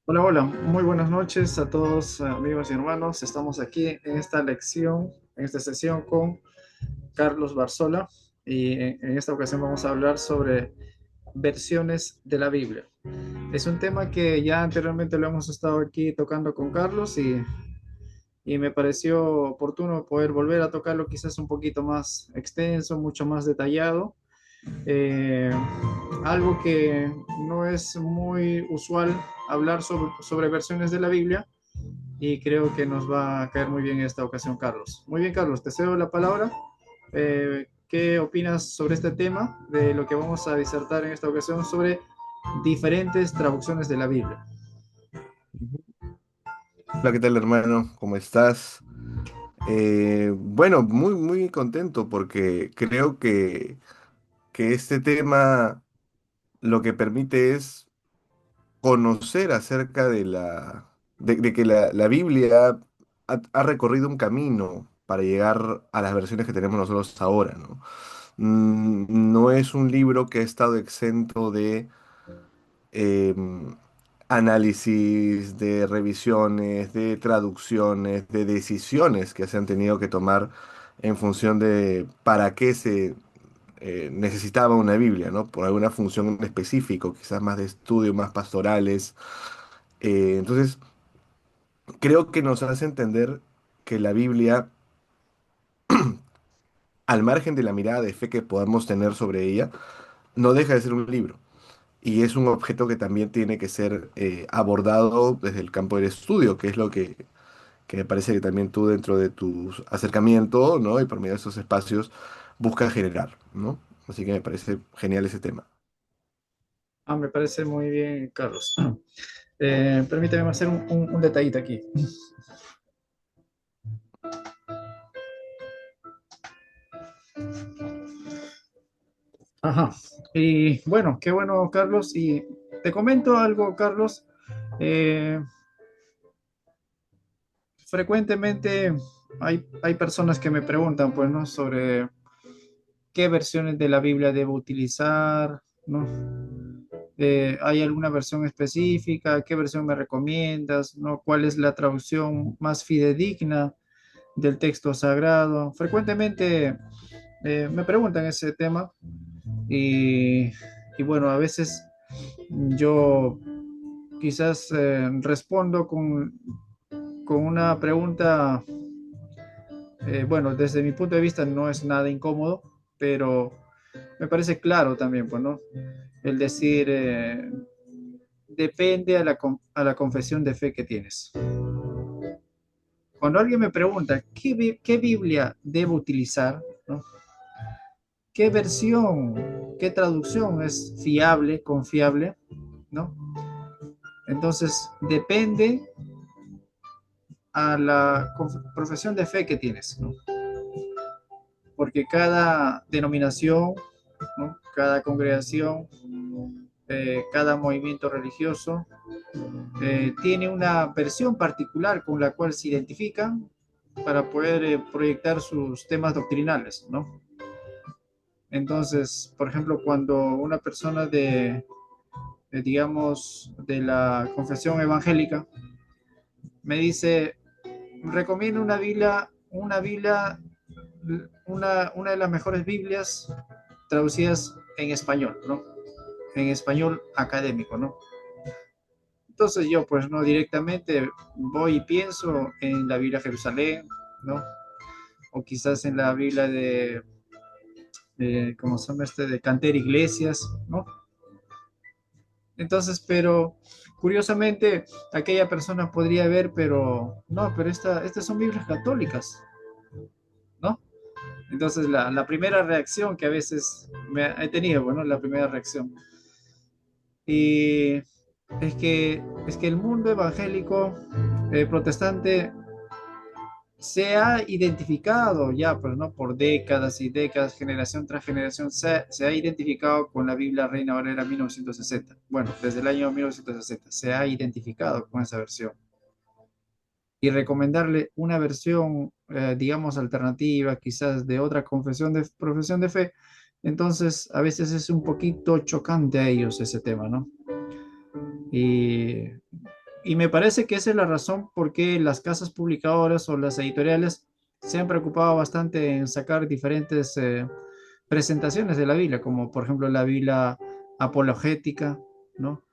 Hola, hola, muy buenas noches a todos amigos y hermanos. Estamos aquí en esta lección, en esta sesión con Carlos Barzola y en esta ocasión vamos a hablar sobre versiones de la Biblia. Es un tema que ya anteriormente lo hemos estado aquí tocando con Carlos y me pareció oportuno poder volver a tocarlo quizás un poquito más extenso, mucho más detallado. Eh, Algo que no es muy usual hablar sobre versiones de la Biblia y creo que nos va a caer muy bien en esta ocasión, Carlos. Muy bien, Carlos, te cedo la palabra. ¿Qué opinas sobre este tema de lo que vamos a disertar en esta ocasión sobre diferentes traducciones de la Biblia? Hola, ¿qué tal, hermano? ¿Cómo estás? Bueno, muy contento porque creo que este tema lo que permite es conocer acerca de que la Biblia ha recorrido un camino para llegar a las versiones que tenemos nosotros ahora, ¿no? No es un libro que ha estado exento de análisis, de revisiones, de traducciones, de decisiones que se han tenido que tomar en función de para qué se necesitaba una Biblia, ¿no? Por alguna función en específico, quizás más de estudio, más pastorales. Entonces, creo que nos hace entender que la Biblia, al margen de la mirada de fe que podamos tener sobre ella, no deja de ser un libro. Y es un objeto que también tiene que ser abordado desde el campo del estudio, que es lo que me parece que también tú dentro de tu acercamiento, ¿no? Y por medio de esos espacios buscas generar, ¿no? Así que me parece genial ese tema. Me parece muy bien, Carlos. Permíteme hacer un detallito aquí. Ajá. Y bueno, qué bueno, Carlos. Y te comento algo, Carlos. Eh, Frecuentemente hay personas que me preguntan, pues, ¿no? Sobre qué versiones de la Biblia debo utilizar, ¿no? ¿Hay alguna versión específica? ¿Qué versión me recomiendas? ¿No? ¿Cuál es la traducción más fidedigna del texto sagrado? Frecuentemente me preguntan ese tema y, y bueno, a veces yo quizás respondo con una pregunta, bueno, desde mi punto de vista no es nada incómodo, pero me parece claro también, pues, ¿no? El decir, depende a la confesión de fe que tienes. Cuando alguien me pregunta, ¿qué Biblia debo utilizar? ¿No? ¿Qué versión, qué traducción es fiable, confiable? ¿No? Entonces, depende a la profesión de fe que tienes, ¿no? Porque cada denominación, ¿no? Cada congregación, cada movimiento religioso tiene una versión particular con la cual se identifican para poder proyectar sus temas doctrinales, ¿no? Entonces, por ejemplo, cuando una persona digamos, de la confesión evangélica me dice, recomiendo una de las mejores Biblias traducidas en español, ¿no? En español académico, ¿no? Entonces yo pues no directamente voy y pienso en la Biblia de Jerusalén, ¿no? O quizás en la Biblia ¿cómo se llama este? De Canter Iglesias, ¿no? Entonces, pero curiosamente aquella persona podría ver, pero no, pero estas son Biblias católicas, ¿no? Entonces la primera reacción que a veces he tenido, bueno, la primera reacción. Y es que el mundo evangélico protestante se ha identificado ya, pues, ¿no? Por décadas y décadas, generación tras generación, se ha identificado con la Biblia Reina Valera 1960. Bueno, desde el año 1960 se ha identificado con esa versión. Y recomendarle una versión, digamos, alternativa, quizás de otra profesión de fe, entonces a veces es un poquito chocante a ellos ese tema, ¿no? Y, y me parece que esa es la razón por qué las casas publicadoras o las editoriales se han preocupado bastante en sacar diferentes presentaciones de la Biblia, como por ejemplo la Biblia apologética, ¿no?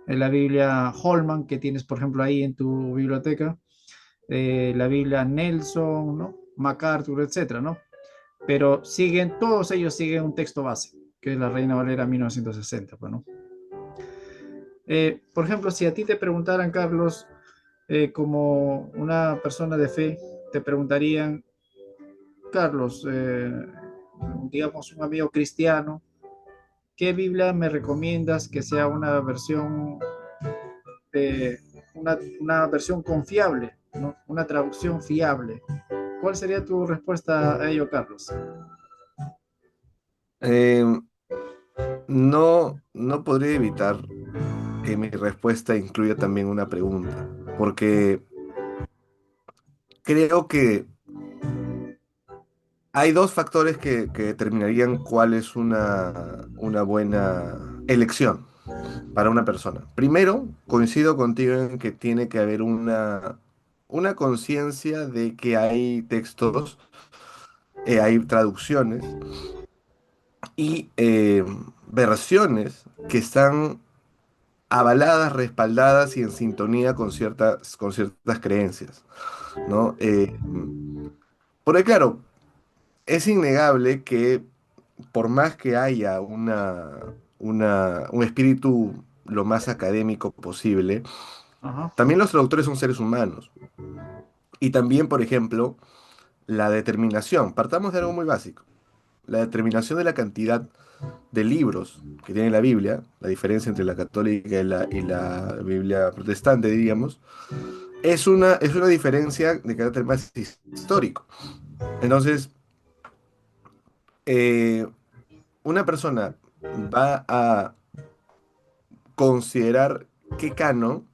La Biblia Holman que tienes, por ejemplo, ahí en tu biblioteca, la Biblia Nelson, ¿no? MacArthur, etcétera, ¿no? Pero siguen, todos ellos siguen un texto base, que es la Reina Valera 1960, pues, ¿no? Por ejemplo, si a ti te preguntaran, Carlos, como una persona de fe, te preguntarían, Carlos, digamos un amigo cristiano, ¿qué Biblia me recomiendas que sea una versión, eh, una versión confiable, ¿no? Una traducción fiable? ¿Cuál sería tu respuesta a ello, Carlos? Eh, no podría evitar que mi respuesta incluya también una pregunta, porque creo que hay dos factores que determinarían cuál es una buena elección para una persona. Primero, coincido contigo en que tiene que haber una conciencia de que hay textos, hay traducciones y versiones que están avaladas, respaldadas y en sintonía con ciertas creencias, ¿no? Porque claro, es innegable que por más que haya un espíritu lo más académico posible, Ajá, también los traductores son seres humanos. Y también, por ejemplo, la determinación. Partamos de algo muy básico. La determinación de la cantidad de libros que tiene la Biblia, la diferencia entre la católica y la Biblia protestante, diríamos, es una diferencia de carácter más histórico. Entonces, eh, una persona va a considerar qué canon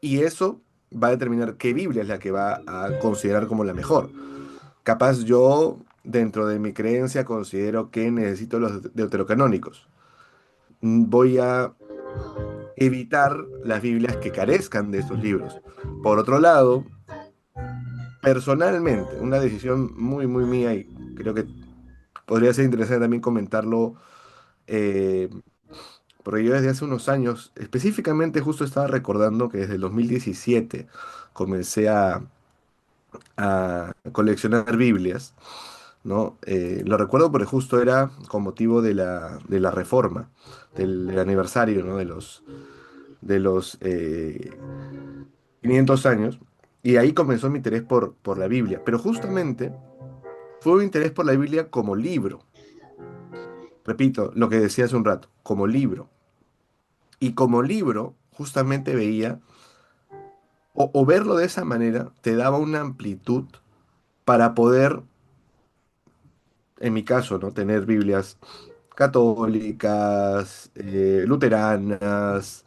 y eso va a determinar qué Biblia es la que va a considerar como la mejor. Capaz yo, dentro de mi creencia, considero que necesito los deuterocanónicos. Voy a evitar las Biblias que carezcan de estos libros. Por otro lado, personalmente, una decisión muy, muy mía y creo que podría ser interesante también comentarlo, eh, porque yo desde hace unos años, específicamente justo estaba recordando que desde el 2017 comencé a coleccionar Biblias, ¿no? Lo recuerdo porque justo era con motivo de la Reforma, del aniversario, ¿no? de los 500 años, y ahí comenzó mi interés por la Biblia, pero justamente fue un interés por la Biblia como libro, repito, lo que decía hace un rato, como libro, y como libro justamente veía, o verlo de esa manera, te daba una amplitud para poder, en mi caso, ¿no? Tener Biblias católicas, luteranas,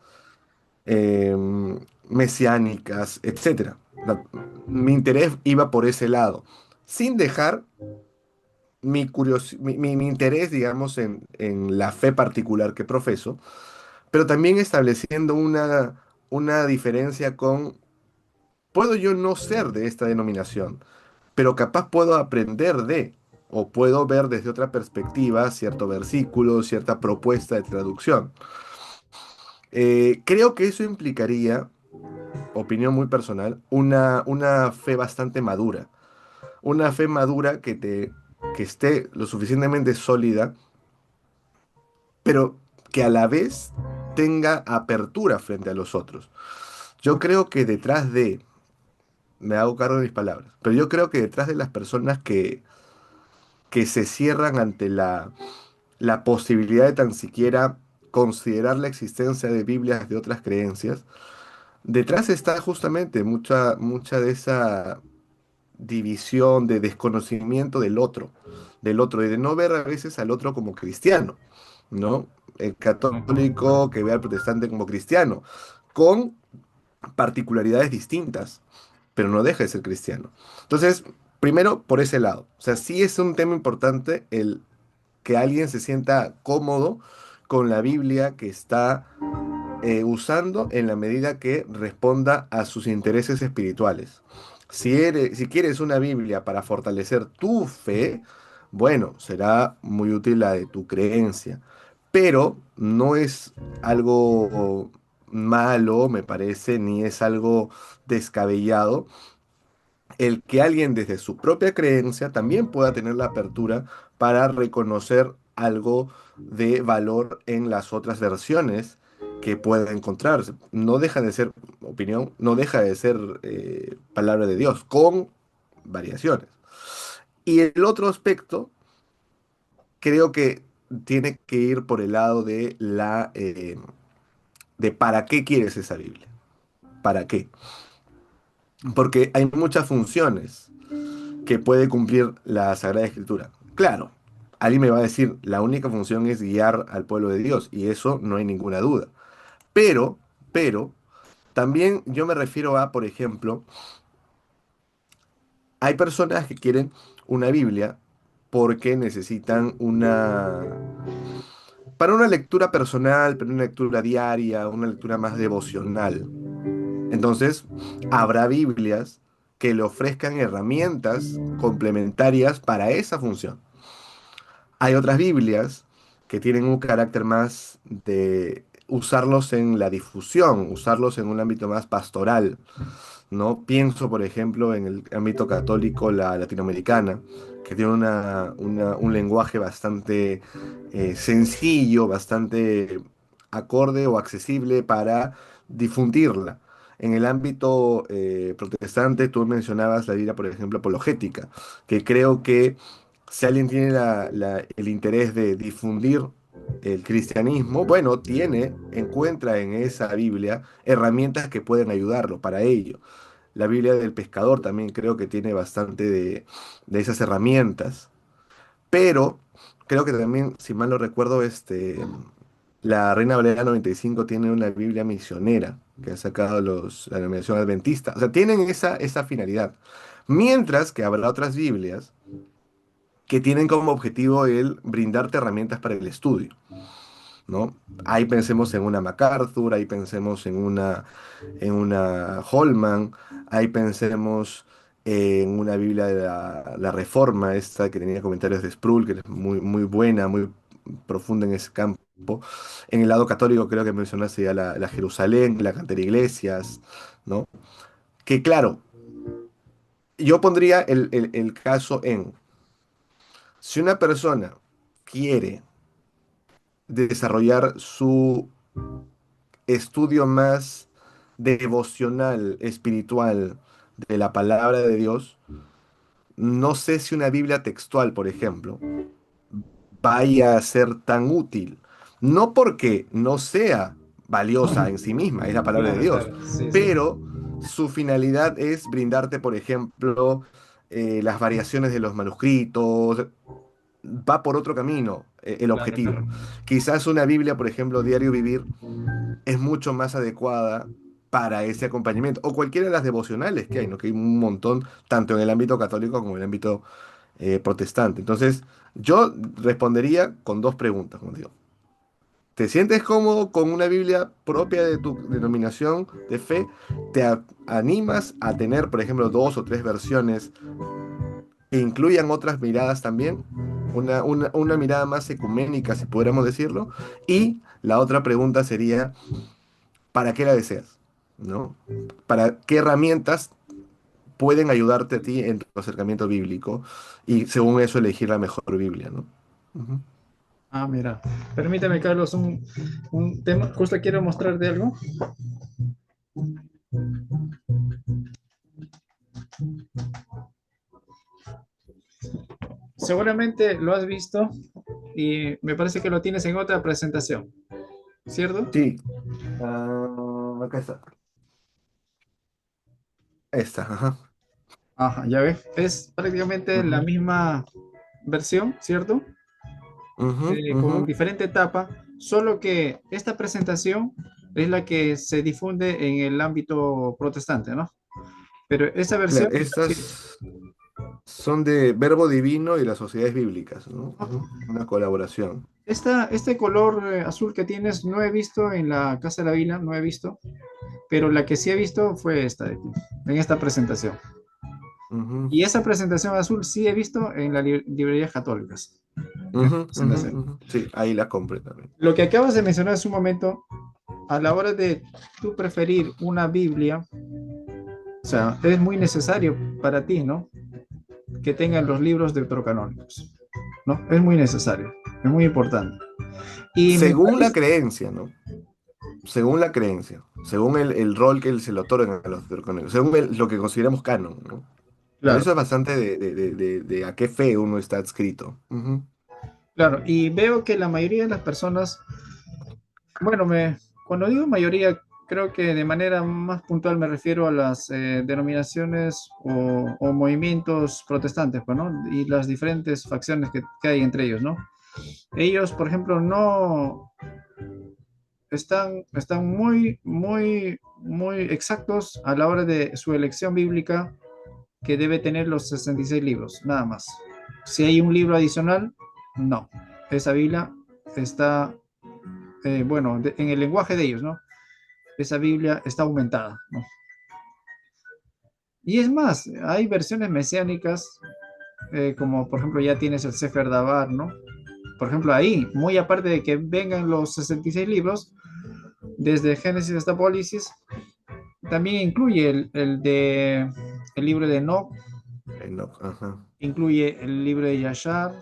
mesiánicas, etcétera. Mi interés iba por ese lado, sin dejar mi interés, digamos, en la fe particular que profeso, pero también estableciendo una diferencia con, puedo yo no ser de esta denominación, pero capaz puedo aprender o puedo ver desde otra perspectiva cierto versículo, cierta propuesta de traducción. Creo que eso implicaría, opinión muy personal, una fe bastante madura. Una fe madura que esté lo suficientemente sólida, pero que a la vez tenga apertura frente a los otros. Yo creo que me hago cargo de mis palabras, pero yo creo que detrás de las personas que se cierran ante la posibilidad de tan siquiera considerar la existencia de Biblias de otras creencias, detrás está justamente mucha de esa división, de desconocimiento del otro, y de no ver a veces al otro como cristiano, ¿no? El ajá. católico que ve al protestante como cristiano, con particularidades distintas, pero no deja de ser cristiano. Entonces, primero por ese lado, o sea, sí es un tema importante que alguien se sienta cómodo con la Biblia que está usando en la medida que responda a sus intereses espirituales. Si quieres una Biblia para fortalecer tu fe, bueno, será muy útil la de tu creencia, pero no es algo malo, me parece, ni es algo descabellado el que alguien desde su propia creencia también pueda tener la apertura para reconocer algo de valor en las otras versiones que pueda encontrarse. No deja de ser opinión, no deja de ser palabra de Dios, con variaciones. Y el otro aspecto, creo que tiene que ir por el lado de de para qué quieres esa Biblia. ¿Para qué? Porque hay muchas funciones que puede cumplir la Sagrada Escritura. Claro, alguien me va a decir, la única función es guiar al pueblo de Dios, y eso no hay ninguna duda. Pero, pero, también yo me refiero a, por ejemplo, hay personas que quieren una Biblia porque necesitan para una lectura personal, para una lectura diaria, una lectura más devocional. Entonces, habrá Biblias que le ofrezcan herramientas complementarias para esa función. Hay otras Biblias que tienen un carácter más de usarlos en la difusión, usarlos en un ámbito más pastoral, ¿no? Pienso, por ejemplo, en el ámbito católico, la latinoamericana, que tiene un lenguaje bastante sencillo, bastante acorde o accesible para difundirla. En el ámbito protestante, tú mencionabas la Biblia, por ejemplo, apologética, que creo que si alguien tiene el interés de difundir el cristianismo, bueno, encuentra en esa Biblia herramientas que pueden ayudarlo para ello. La Biblia del pescador también creo que tiene bastante de esas herramientas. Pero creo que también, si mal no recuerdo, la Reina Valera 95 tiene una Biblia misionera que ha sacado la denominación adventista. O sea, tienen esa finalidad. Mientras que habrá otras Biblias que tienen como objetivo el brindarte herramientas para el estudio, ¿no? Ahí pensemos en una MacArthur, ahí pensemos en una Holman, ahí pensemos en una Biblia de la Reforma, esta que tenía comentarios de Sproul, que es muy, muy buena, muy profunda en ese campo. En el lado católico creo que mencionaste ya la Jerusalén, la Cantera Iglesias, ¿no? Que claro, yo pondría el caso en, si una persona quiere desarrollar su estudio más devocional, espiritual de la palabra de Dios, no sé si una Biblia textual, por ejemplo, vaya a ser tan útil. No porque no sea valiosa en sí misma, es la palabra de Claro, Dios, claro, sí, sí. pero su finalidad es brindarte, por ejemplo, las variaciones de los manuscritos, va por otro camino, el Claro, objetivo. claro. Quizás una Biblia, por ejemplo, Diario Vivir, es mucho más adecuada para ese acompañamiento. O cualquiera de las devocionales que hay, ¿no? Que hay un montón, tanto en el ámbito católico como en el ámbito protestante. Entonces, yo respondería con dos preguntas, como digo. ¿Te sientes cómodo con una Biblia propia de tu denominación de fe? ¿Animas a tener, por ejemplo, dos o tres versiones que incluyan otras miradas también? Una mirada más ecuménica, si pudiéramos decirlo. Y la otra pregunta sería, ¿para qué la deseas? ¿No? ¿Para qué herramientas pueden ayudarte a ti en tu acercamiento bíblico? Y según eso elegir la mejor Biblia, ¿no? Ujú. Ah, mira. Permíteme, Carlos, un tema. Justo quiero mostrarte algo. Seguramente lo has visto y me parece que lo tienes en otra presentación, ¿cierto? Sí, acá está. Esta, ajá. Ajá, ya ves. Es prácticamente la Ujú, misma versión, ¿cierto? ujú, ujú. Con diferente etapa, solo que esta presentación es la que se difunde en el ámbito protestante, ¿no? Pero esa versión, Claro, sí, estas son de Verbo Divino y las Sociedades Bíblicas, ¿no? Ujú, una colaboración. Este color azul que tienes no he visto en la Casa de la Vila, no he visto, pero la que sí he visto fue esta de aquí, en esta presentación. Ujú, Y esa presentación azul sí he visto en las librerías católicas. Esa ujú, ujú, presentación. ujú. Sí, ahí la compré también. Lo que acabas de mencionar hace un momento, a la hora de tú preferir una Biblia, o sea, es muy necesario para ti, ¿no? Que tengan los libros deuterocanónicos, ¿no? Es muy necesario, es muy importante. Y me Según la parece, creencia, ¿no? Según la creencia, según el rol que se le otorga a los deuterocanónicos, según lo que consideramos canon, ¿no? Por claro, eso es bastante de a qué fe uno está adscrito. Ujú. claro, y veo que la mayoría de las personas, bueno, cuando digo mayoría, creo que de manera más puntual me refiero a las denominaciones o movimientos protestantes, pues, ¿no? Y las diferentes facciones que hay entre ellos, ¿no? Ellos, por ejemplo, no están muy exactos a la hora de su elección bíblica que debe tener los 66 libros, nada más. Si hay un libro adicional, no. Esa Biblia está, bueno, en el lenguaje de ellos, ¿no? Esa Biblia está aumentada, ¿no? Y es más, hay versiones mesiánicas, como por ejemplo ya tienes el Sefer Dabar, ¿no? Por ejemplo, ahí, muy aparte de que vengan los 66 libros, desde Génesis hasta Apocalipsis, también incluye el libro de Enoch, No, ajá. incluye el libro de Yashar,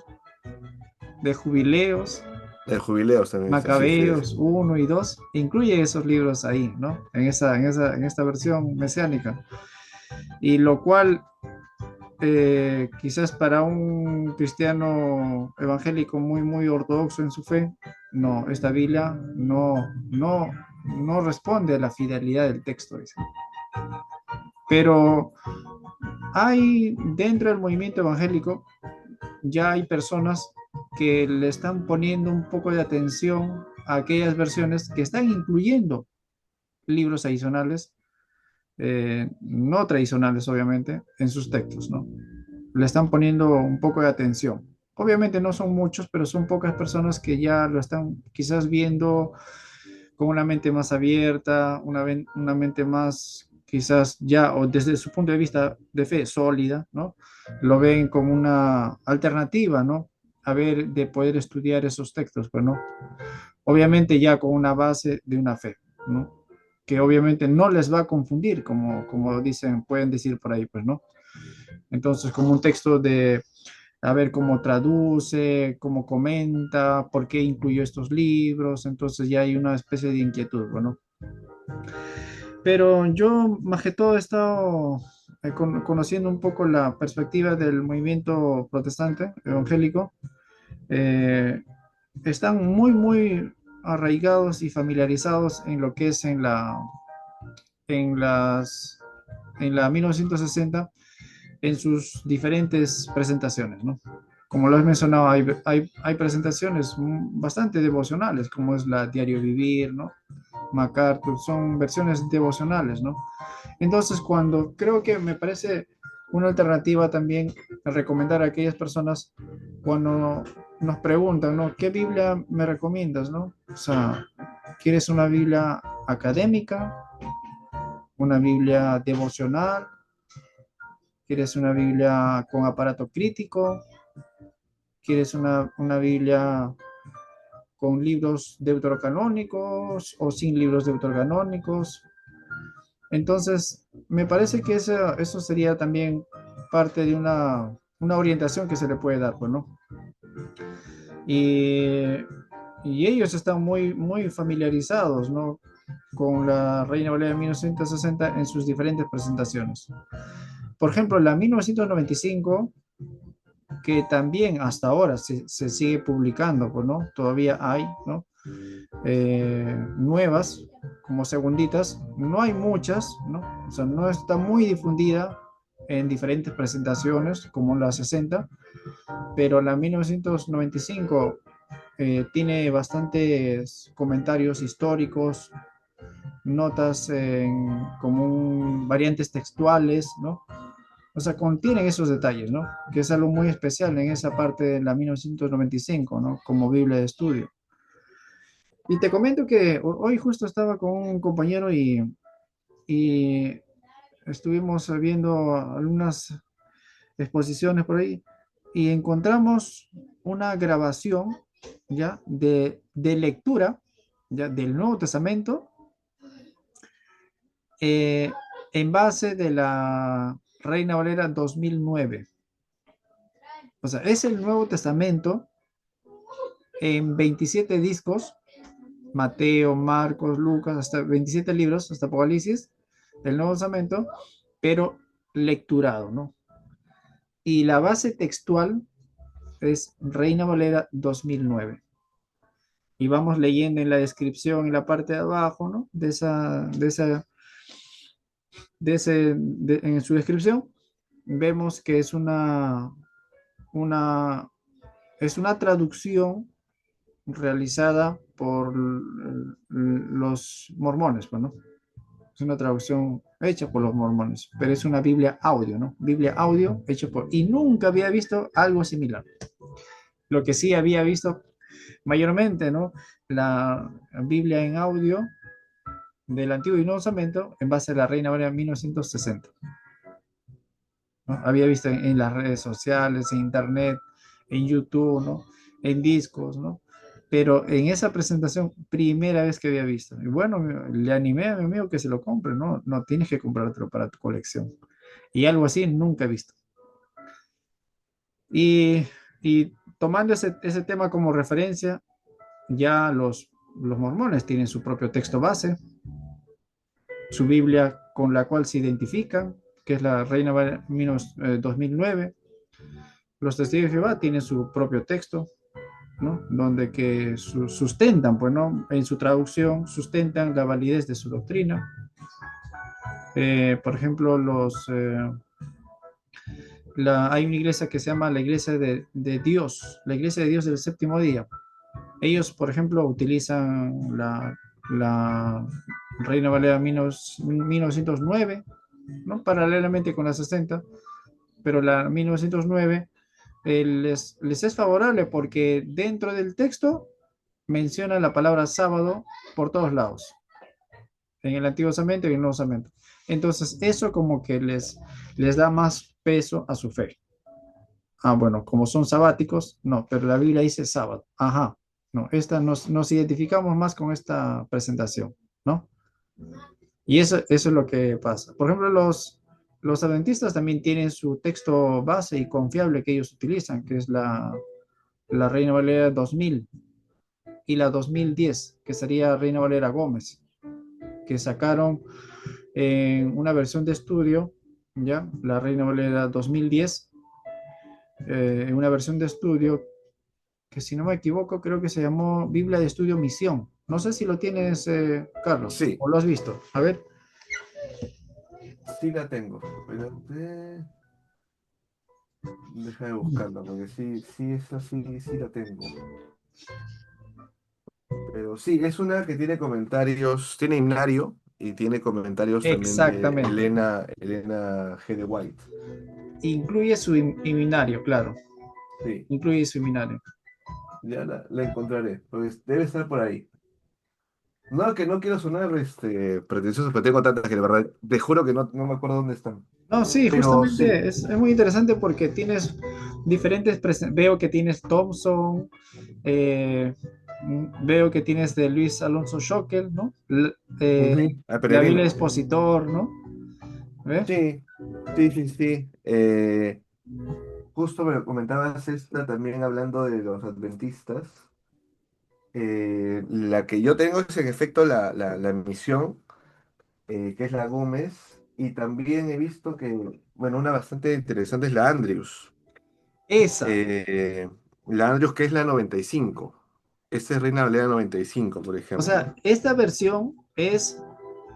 de Jubileos, El jubileo también está, sí, sí, sí. Macabeos uno y 2 incluye esos libros ahí, ¿no? En esta versión mesiánica. Y lo cual, quizás para un cristiano evangélico muy ortodoxo en su fe, no, esta Biblia no responde a la fidelidad del texto, dice. Pero hay dentro del movimiento evangélico, ya hay personas que le están poniendo un poco de atención a aquellas versiones que están incluyendo libros adicionales, no tradicionales obviamente, en sus textos, ¿no? Le están poniendo un poco de atención. Obviamente no son muchos, pero son pocas personas que ya lo están quizás viendo con una mente más abierta, una mente más quizás ya, o desde su punto de vista de fe sólida, ¿no? Lo ven como una alternativa, ¿no? A ver, de poder estudiar esos textos, pues, ¿no? Obviamente ya con una base de una fe, ¿no? Que obviamente no les va a confundir, como dicen, pueden decir por ahí, pues, ¿no? Entonces, como un texto de, a ver cómo traduce, cómo comenta, por qué incluyó estos libros, entonces ya hay una especie de inquietud, bueno. Pero yo, más que todo, he estado conociendo un poco la perspectiva del movimiento protestante, evangélico. Eh, Están muy arraigados y familiarizados en lo que es en las, en la 1960 en sus diferentes presentaciones, ¿no? Como lo has mencionado, hay presentaciones bastante devocionales, como es la Diario Vivir, ¿no? MacArthur, son versiones devocionales, ¿no? Entonces, cuando creo que me parece una alternativa también a recomendar a aquellas personas cuando nos preguntan, ¿no? ¿Qué Biblia me recomiendas, no? O sea, ¿quieres una Biblia académica? ¿Una Biblia devocional? ¿Quieres una Biblia con aparato crítico? ¿Quieres una Biblia con libros deuterocanónicos o sin libros deuterocanónicos? Entonces, me parece que eso sería también parte de una orientación que se le puede dar, pues, ¿no? Y, y ellos están muy familiarizados, ¿no? Con la Reina Valera de 1960 en sus diferentes presentaciones. Por ejemplo, la 1995 que también hasta ahora se sigue publicando, pues, ¿no? Todavía hay, ¿no? Nuevas, como segunditas, no hay muchas, ¿no? O sea, no está muy difundida en diferentes presentaciones, como la 60, pero la 1995 tiene bastantes comentarios históricos, notas en, como variantes textuales, ¿no? o sea, contienen esos detalles, ¿no? Que es algo muy especial en esa parte de la 1995, ¿no? Como Biblia de estudio. Y te comento que hoy justo estaba con un compañero y estuvimos viendo algunas exposiciones por ahí y encontramos una grabación ya de lectura ya del Nuevo Testamento eh, en base de la Reina Valera 2009. O sea, es el Nuevo Testamento en 27 discos, Mateo, Marcos, Lucas, hasta 27 libros, hasta Apocalipsis, del Nuevo Testamento, pero lecturado, ¿no? Y la base textual es Reina Valera 2009. Y vamos leyendo en la descripción, en la parte de abajo, ¿no? En su descripción, vemos que una, es una traducción realizada por los mormones, pues, ¿no? Es una traducción hecha por los mormones, pero es una Biblia audio, ¿no? Biblia audio hecha por... Y nunca había visto algo similar. Lo que sí había visto mayormente, ¿no? La Biblia en audio del Antiguo y Nuevo Testamento en base a la Reina Valera 1960. ¿No? Había visto en las redes sociales, en internet, en YouTube, ¿no? En discos, ¿no? Pero en esa presentación, primera vez que había visto. Y bueno, le animé a mi amigo que se lo compre, ¿no? No tienes que comprártelo para tu colección. Y algo así nunca he visto. Y, y tomando ese tema como referencia, ya los mormones tienen su propio texto base, su Biblia con la cual se identifican, que es la Reina Valera 2009. Los testigos de Jehová tienen su propio texto, ¿no? Donde que sustentan, pues, ¿no? En su traducción, sustentan la validez de su doctrina. Por ejemplo, hay una iglesia que se llama la Iglesia de Dios, la Iglesia de Dios del Séptimo Día. Ellos, por ejemplo, utilizan la Reina Valera 1909, ¿no? Paralelamente con la 60, pero la 1909 les es favorable porque dentro del texto menciona la palabra sábado por todos lados, en el Antiguo Testamento y en el Nuevo Testamento. Entonces, eso como que les da más peso a su fe. Ah, bueno, como son sabáticos, no, pero la Biblia dice sábado. Ajá, no, esta nos identificamos más con esta presentación, ¿no? Y eso es lo que pasa. Por ejemplo, los adventistas también tienen su texto base y confiable que ellos utilizan, que es la Reina Valera 2000 y la 2010, que sería Reina Valera Gómez, que sacaron en una versión de estudio, ¿ya? La Reina Valera 2010, en una versión de estudio que si no me equivoco creo que se llamó Biblia de Estudio Misión. No sé si lo tienes, Carlos, Sí, o lo has visto. A ver. sí la tengo. Espérate, deja de buscarla, porque sí, sí, esa sí, sí la tengo. Pero sí, es una que tiene comentarios, tiene himnario y tiene comentarios también de Exactamente. Elena G. de White. Incluye su himnario, claro. Sí, Incluye su himnario. ya la encontraré, pues debe estar por ahí. No, que no quiero sonar pretencioso, pero tengo tantas que de verdad, te juro que no me acuerdo dónde están. No, sí, Pero sí, justamente es muy interesante porque tienes diferentes, veo que tienes Thompson, eh, veo que tienes de Luis Alonso Schockel, ¿no? ujú, a Gabriel Peregrino. Expositor, ¿no? ¿Ve? Sí, sí, sí, sí. Justo me comentabas esta también hablando de los adventistas. La que yo tengo es en efecto la misión, que es la Gómez, y también he visto que, bueno, una bastante interesante es la Andrews. Esa. Eh, la Andrews que es la 95. Esta es Reina Valera 95, por O sea, ejemplo. esta versión es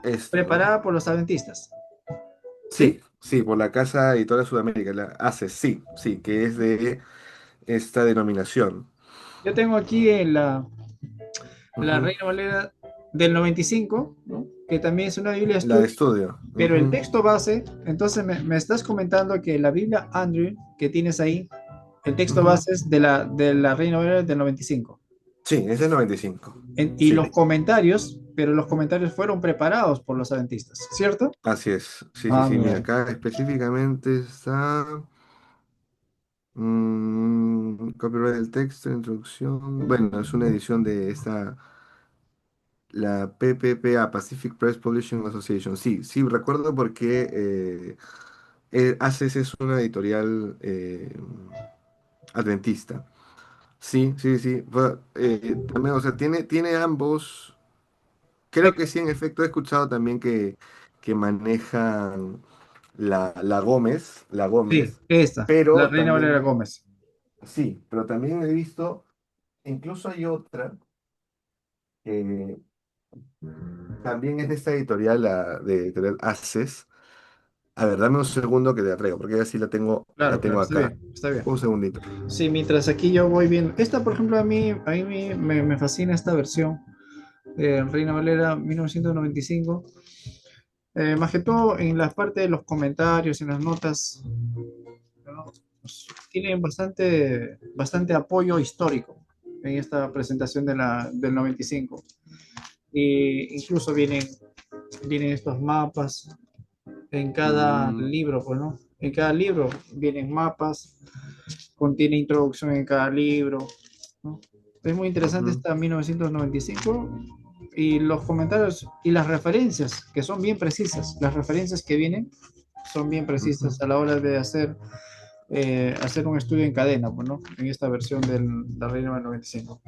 Esta, ¿no? preparada por los adventistas, ¿sí? Sí, sí, por la Casa Editora de Sudamérica, la ACE, sí, sí, que es de esta denominación. Yo tengo aquí la Ujú, Reina Valera del 95, ¿no? que también es una Biblia de La de estudio, estudio. pero el Ujú, texto base, entonces me estás comentando que la Biblia Andrew que tienes ahí, el texto ujú. base es de la Reina Valera del 95. Sí, ese es 95. Y Sí, los comentarios, pero los comentarios fueron preparados por los adventistas, ¿cierto? así es. Sí, sí, Ah, sí. Mira, mira. acá específicamente está copyright del texto, introducción. Bueno, es una edición de esta, la PPPA, Pacific Press Publishing Association. Sí, sí, recuerdo porque ACES es una editorial adventista. Sí, sí, sí. También, o sea, tiene ambos. Creo que sí, en efecto, he escuchado también que manejan la Sí, Gómez, esta, la pero Reina Valera también, Gómez. sí, pero también he visto, incluso hay otra que también es de esta editorial, de editorial Access. A ver, dame un segundo que te la traigo, porque ya sí la Claro, claro, tengo está acá. bien, está bien. Un segundito. Sí, mientras aquí yo voy viendo. Esta, por ejemplo, a mí me fascina esta versión de Reina Valera 1995. Más que todo en la parte de los comentarios, en las notas, ¿no? Pues, tienen bastante apoyo histórico en esta presentación del 95. Y incluso vienen estos mapas en cada Mm, libro, pues, ¿no? En cada libro vienen mapas, contiene introducción en cada libro, ¿no? Es muy interesante ujú, esta 1995 y los comentarios y las referencias, que son bien precisas. Las referencias que vienen son bien ujú. precisas a la hora de hacer un estudio en cadena, pues, ¿no? En esta versión la Reina del 95.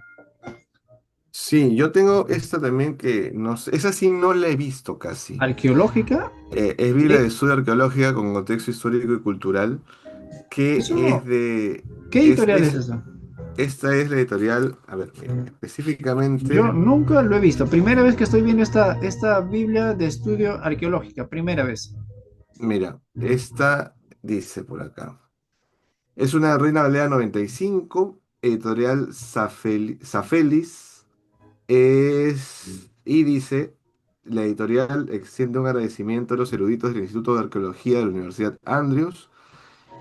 Sí, yo tengo esta también que no sé, esa sí no la he visto casi. Arqueológica, Es Biblia de ¿qué? Estudio Arqueológica con contexto histórico y cultural, que es Eso, de, ¿qué editorial es eso? esta es la editorial, a ver, mira, Yo específicamente, nunca lo he visto. Primera vez que estoy viendo esta Biblia de estudio arqueológica. Primera vez. mira, esta dice por acá, es una Reina Valera 95, editorial Safelis, y dice, la editorial extiende un agradecimiento a los eruditos del Instituto de Arqueología de la Universidad Andrews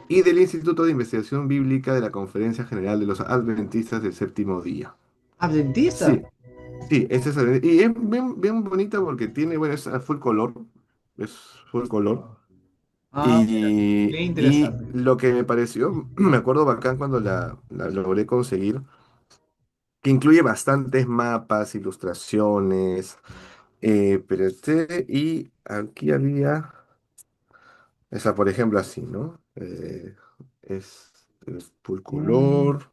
y del Instituto de Investigación Bíblica de la Conferencia General de los Adventistas del Séptimo Día. ¿Adventista? Sí, sí, esta es, y es bien, bien bonita porque tiene, bueno, es a full color, es full color. Ah, mira, qué Y interesante. lo que me pareció, me acuerdo bacán cuando la logré conseguir, que incluye bastantes mapas, ilustraciones, pero y aquí había, esa por ejemplo así, ¿no? Es full Mm, color.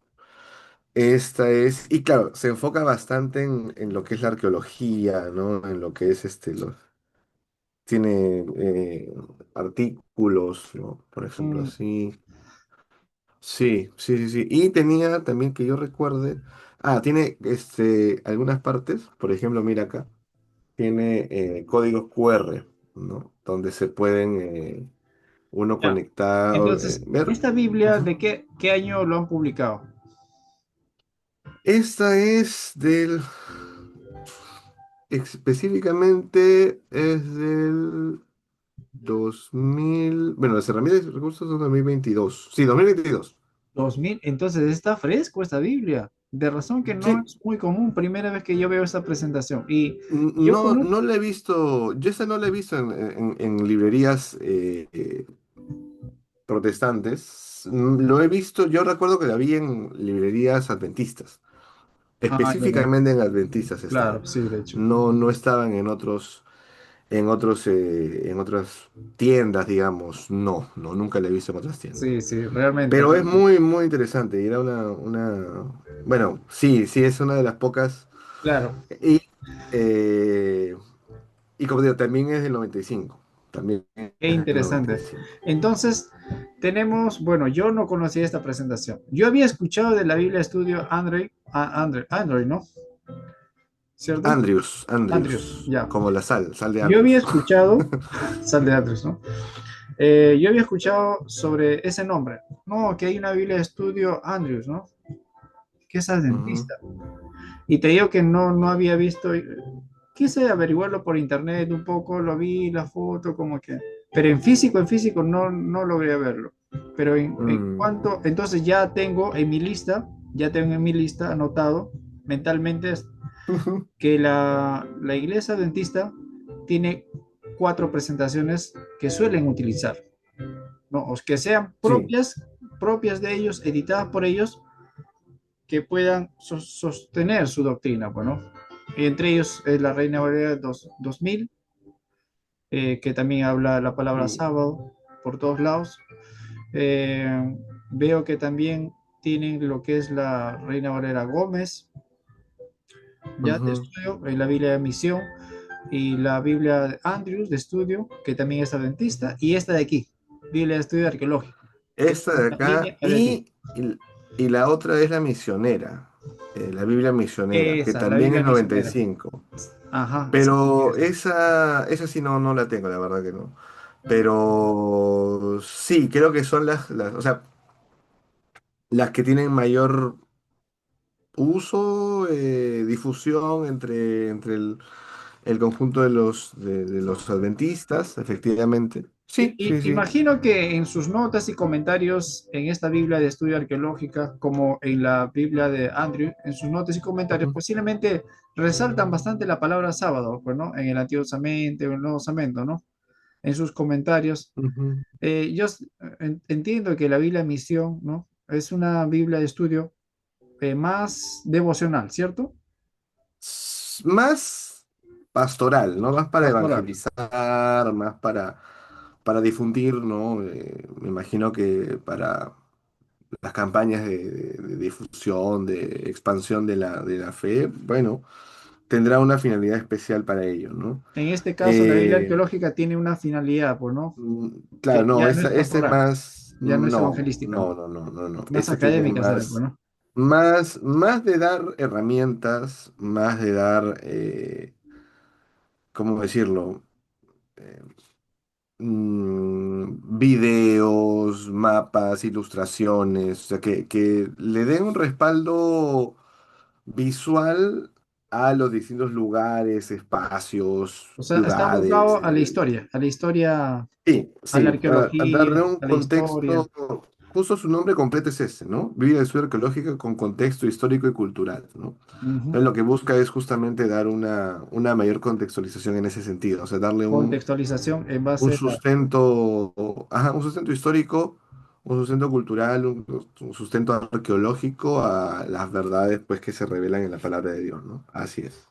Esta es, y claro, se enfoca bastante en lo que es la arqueología, ¿no? En lo que es tiene artículos, ¿no? Por ejemplo, mm, así. Sí, sí, sí, sí. Y tenía también que yo recuerde, tiene algunas partes, por ejemplo, mira acá, tiene códigos QR, ¿no? Donde se pueden uno ya. conectar, Entonces, ver. ¿esta Biblia Ujú. de qué año lo han publicado? Esta es específicamente es del 2000, bueno, las herramientas y recursos son 2022. Sí, 2022. 2000. Entonces, está fresco esta Biblia. De razón que no Sí, es muy común. Primera vez que yo veo esta presentación. Y yo no, conozco. no la he visto, yo esta no la he visto en librerías protestantes. Lo he visto, yo recuerdo que la vi en librerías adventistas. Ah, ya, ya. Específicamente en adventistas estaba. Claro, sí, de hecho. No, no estaban en otras tiendas, digamos. No, no, nunca la he visto en otras tiendas. Sí, sí, realmente, Pero es realmente. muy, muy interesante. Y era bueno, sí, sí, es una de las pocas. Claro, Y, eh, y como digo, también es del 95. También es qué del interesante. 95. Entonces, tenemos, bueno, yo no conocía esta presentación. Yo había escuchado de la Biblia Estudio Android, ¿no? ¿Cierto? Andrews, Andrews, Andrews, ya. como la sal de Yo había Andrews. escuchado, sal de Andrews, ¿no? Yo había escuchado sobre ese nombre. No, que hay una Biblia de Estudio Andrews, ¿no? Que es Ujú. adventista. Y te digo que no había visto quise averiguarlo por internet un poco, lo vi, la foto, como que, pero en físico no, no logré verlo. Pero en Mm. cuanto, entonces ya tengo en mi lista, ya tengo en mi lista anotado mentalmente que la iglesia adventista tiene cuatro presentaciones que suelen utilizar, ¿no? O que sean Sí. propias de ellos, editadas por ellos, que puedan sostener su doctrina, bueno. Y entre ellos es la Reina Valera 2000, que también habla la palabra Sí. sábado por todos lados. Eh, Veo que también tienen lo que es la Reina Valera Gómez, ya de Ujú. estudio, en la Biblia de Misión, y la Biblia de Andrews de estudio, que también es adventista, y esta de aquí, Biblia de estudio arqueológico, que es Esta de una línea acá adventista. y la otra es la misionera, la Biblia misionera, que Esa, la también Biblia es misionera. 95. Ajá, sí, Pero esa. esa sí no la tengo, la verdad que no. Pero sí, creo que son o sea, las que tienen mayor uso, difusión entre el conjunto de los adventistas, efectivamente. Sí, sí, sí. Imagino que en sus notas y comentarios en esta Biblia de estudio arqueológica, como en la Biblia de Andrew, en sus notas y comentarios, Ujú, posiblemente resaltan bastante la palabra sábado, pues, ¿no? En el Antiguo Testamento o el Nuevo Testamento, ¿no? En sus comentarios. ujú. Yo entiendo que la Biblia Misión, ¿no? Es una Biblia de estudio más devocional, ¿cierto? Más pastoral, ¿no? Más para Pastoral. evangelizar, más para difundir, ¿no? Me imagino que para las campañas de difusión, de expansión de la fe, bueno, tendrá una finalidad especial para ello, ¿no? En este caso, la Biblia Eh, arqueológica tiene una finalidad, pues, ¿no? claro, Que no, ya no es esta es pastoral, más, ya no es no, evangelística, no, no, no, no, no. más Esta tiene académica será, pues, más, ¿no? más de dar herramientas, más de dar, ¿cómo decirlo? Eh, videos, mapas, ilustraciones, o sea, que le den un respaldo visual a los distintos lugares, espacios, O sea, está ciudades. abocado a la historia, Sí, a la sí, a arqueología, darle un a la historia. contexto, justo su nombre completo es ese, ¿no? Biblia de estudio arqueológico con contexto histórico y cultural, ¿no? Ujú. Entonces lo que busca es justamente dar una mayor contextualización en ese sentido, o sea, darle Contextualización en un base a... sustento, ajá, un sustento histórico, un sustento cultural, un sustento arqueológico a las verdades pues que se revelan en la palabra de Dios, ¿no? Así es.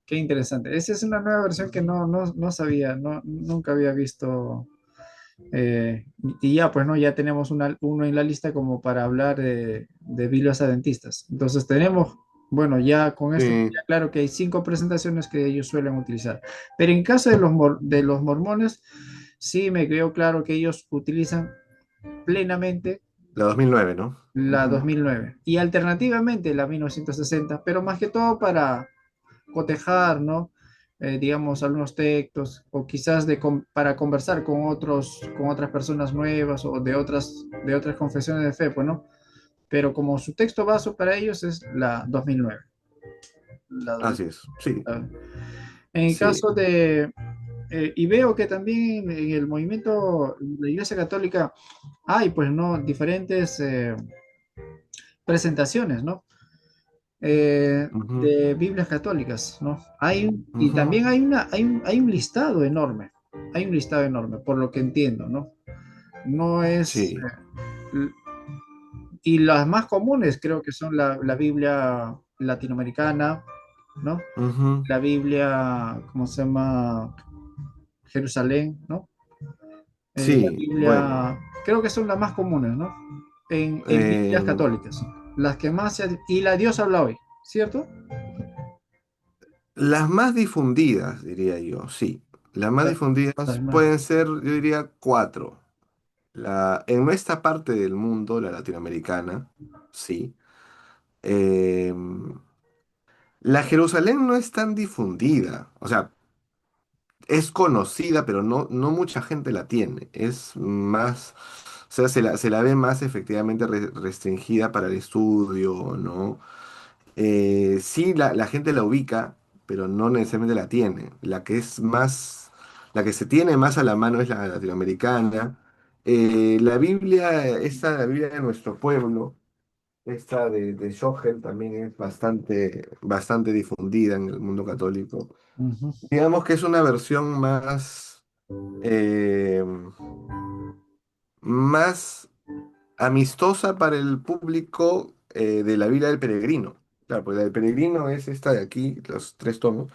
Qué interesante. Esa es una nueva versión que no sabía, nunca había visto. Y ya, pues, ¿no? Ya tenemos uno en la lista como para hablar de Biblias adventistas. Entonces tenemos, bueno, ya con esto Sí, ya claro que hay cinco presentaciones que ellos suelen utilizar. Pero en caso de de los mormones, sí me quedó claro que ellos utilizan plenamente la 2009, ¿no? la Ujú. 2009 y alternativamente la 1960, pero más que todo para cotejar, ¿no? Digamos, algunos textos o quizás para conversar con otras personas nuevas o de otras confesiones de fe, pues, ¿no? Pero como su texto base para ellos es la 2009. La 2009. Así es, sí, En el sí. caso y veo que también en el movimiento, la Iglesia Católica, hay, pues, ¿no? Diferentes presentaciones, ¿no? Ujú, De Biblias católicas, ¿no? Y ujú. también hay un listado enorme, hay un listado enorme, por lo que entiendo, ¿no? No es, Sí. y las más comunes creo que son la Biblia latinoamericana, ¿no? Ujú. La Biblia, ¿cómo se llama? Jerusalén, ¿no? La Sí, bueno. Biblia, creo que son las más comunes, ¿no? En Biblias eh, católicas, las que más y la Dios habla hoy, ¿cierto? las más difundidas, diría yo, sí. Las más La- difundidas las más. pueden ser, yo diría, cuatro. En esta parte del mundo, la latinoamericana, sí. Eh, la Jerusalén no es tan difundida. O sea, es conocida, pero no mucha gente la tiene. Es más, o sea, se la ve más efectivamente restringida para el estudio, ¿no? Sí, la gente la ubica, pero no necesariamente la tiene. La que se tiene más a la mano es la latinoamericana. La Biblia, la Biblia de nuestro pueblo, esta de Schogel también es bastante difundida en el mundo católico. Ujú. Digamos que es una versión eh, más amistosa para el público de la Biblia del Peregrino. Claro, pues la del Peregrino es esta de aquí, los tres tomos.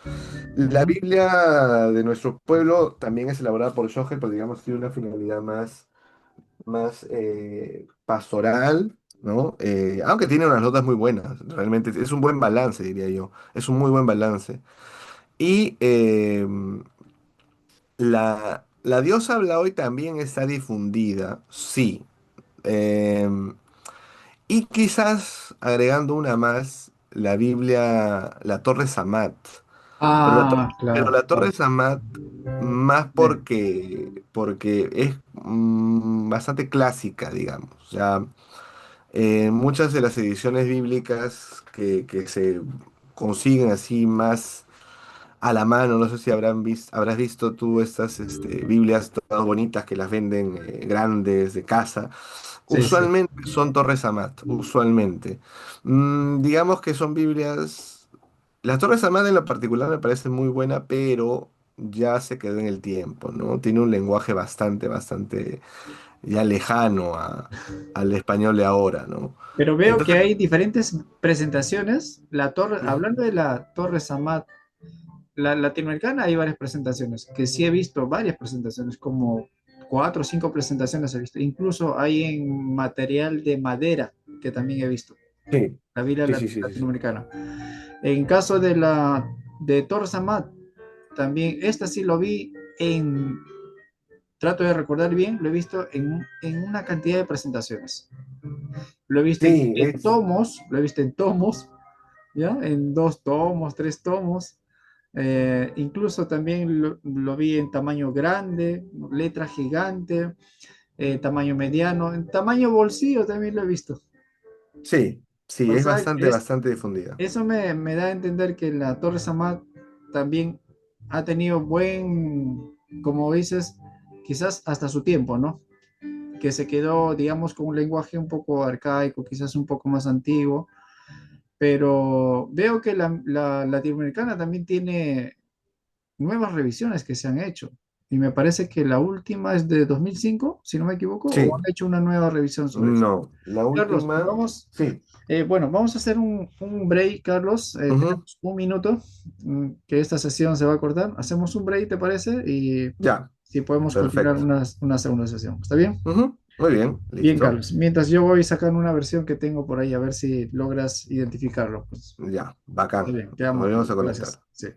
La Ujú. Biblia de nuestro pueblo también es elaborada por Schogel, pero digamos tiene una finalidad más pastoral, ¿no? Aunque tiene unas notas muy buenas, realmente es un buen balance, diría yo. Es un muy buen balance. Y la diosa habla hoy también está difundida, sí. Em, y quizás agregando una más, la Biblia, la Torre Samat. Pero la, Ah, pero claro, la Torre claro. Samat más Sí, porque es bastante clásica, digamos. O sea, muchas de las ediciones bíblicas que se consiguen así más a la mano, no sé si habrás visto tú estas Biblias todas bonitas que las venden grandes de casa. sí, sí. Usualmente son Torres Amat, usualmente. Digamos que son Biblias. La Torres Amat en lo particular me parece muy buena, pero ya se quedó en el tiempo, ¿no? Tiene un lenguaje bastante ya lejano al español de ahora, ¿no? Pero veo que Entonces, hay diferentes presentaciones. La torre, ujú, hablando de la Torre Samat, la latinoamericana, hay varias presentaciones, que sí he visto varias presentaciones, como cuatro o cinco presentaciones he visto. Incluso hay en material de madera, que también he visto, sí, la Biblia sí. latinoamericana. En caso de la de Torre Samat, también, esta sí lo vi en, trato de recordar bien, lo he visto en una cantidad de presentaciones. Lo he visto Sí, en tomos, lo he visto en tomos, ¿ya? En dos tomos, tres tomos. Incluso también lo vi en tamaño grande, letra gigante, tamaño mediano, en tamaño bolsillo también lo he visto. sí, O es sea, bastante difundida. eso me da a entender que la Torre Samad también ha tenido buen, como dices, quizás hasta su tiempo, ¿no? Que se quedó, digamos, con un lenguaje un poco arcaico, quizás un poco más antiguo, pero veo que la latinoamericana también tiene nuevas revisiones que se han hecho. Y me parece que la última es de 2005 si no me equivoco, o han Sí, hecho una nueva revisión sobre eso. no, la Carlos, última, vamos, sí, bueno, vamos a hacer un break, Carlos. ujú, Tenemos un minuto que esta sesión se va a cortar. Hacemos un break, ¿te parece? Y ya, si podemos continuar perfecto. una segunda sesión. ¿Está bien? Ujú, muy bien, Bien, listo. Carlos. Mientras yo voy sacando una versión que tengo por ahí, a ver si logras identificarlo. Pues, Ya, está bacán. bien, Nos quedamos, volvemos Carlos. a conectar. Gracias. Sí.